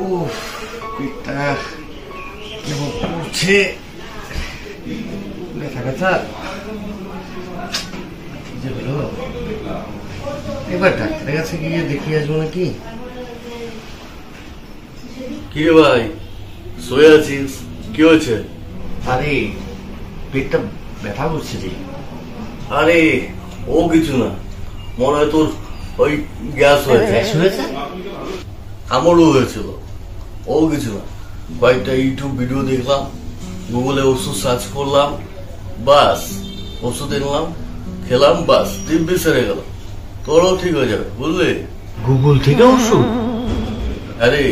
উফ, পিঠটা কেমন করছে, ব্যথা ব্যথা। যে হলো, এবার ডাক্তারের কাছে গিয়ে দেখিয়ে আসবো নাকি? কি রে ভাই, শুয়ে আছিস? কি হয়েছে? আরে পেটটা ব্যথা করছে রে। আরে ও কিছু না, মনে হয় তোর ওই গ্যাস হয়েছে। গ্যাস হয়েছে? আমারও হয়েছিল। ও কিছু না, কয়েকটা ইউটিউব ভিডিও দেখলাম, গুগলে ওষুধ সার্চ করলাম, বাস ওষুধ এনলাম, খেলাম, বাস দিব্যি সেরে গেল। তোরও ঠিক হয়ে যাবে, বুঝলি? গুগল থেকে ওষুধ? আরে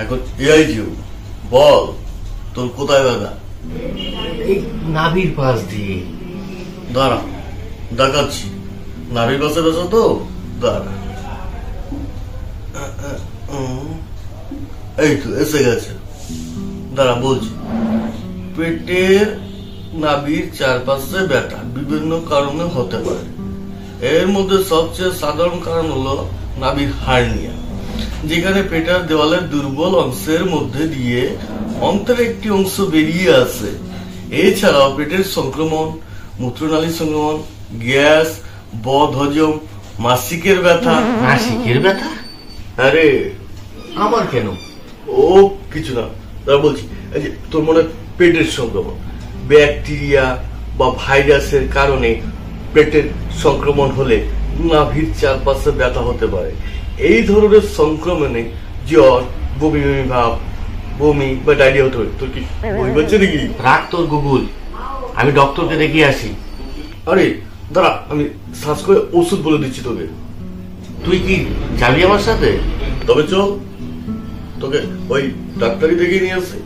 এখন এআই যুগ। বল তোর কোথায় ব্যথা? এই নাভির পাশ দিয়ে। দাঁড়া দেখাচ্ছি। নাভির পাশে ব্যথা তো, দাঁড়া। এই তো এসে গেছে, দাঁড়া বলছি। পেটের নাভির চারপাশে ব্যথা বিভিন্ন কারণে হতে পারে। এর মধ্যে সবচেয়ে সাধারণ কারণ হলো নাভির হার্নিয়া, যেখানে পেটের দেওয়ালের দুর্বল অংশের মধ্যে দিয়ে অন্ত্রের একটি অংশ বেরিয়ে আসে। এছাড়াও পেটের সংক্রমণ, মূত্রনালীর সংক্রমণ, গ্যাস, বদহজম, মাসিকের ব্যথা। মাসিকের ব্যথা? আরে আমার কেন? ও কিছু না, তারা বলছি এই যে তোর মনে পেটের সংক্রমণ, ব্যাকটেরিয়া বা ভাইরাসের কারণে পেটের সংক্রমণ হলে নাভির চারপাশে ব্যথা হতে পারে। এই ধরনের সংক্রমণে জ্বর, বমি বমি ভাব, বমি বা ডায়রিয়া হতে পারে। তোর কি বমি পাচ্ছে নাকি? রাখ তোর গুগল, আমি ডক্টরকে দেখিয়ে আসি। আরে দাঁড়া, আমি সার্চ করে ওষুধ বলে দিচ্ছি তোকে। তুই কি যাবি আমার সাথে? তবে চল, তোকে ওই ডাক্তারি দেখিয়ে নিয়ে আসি।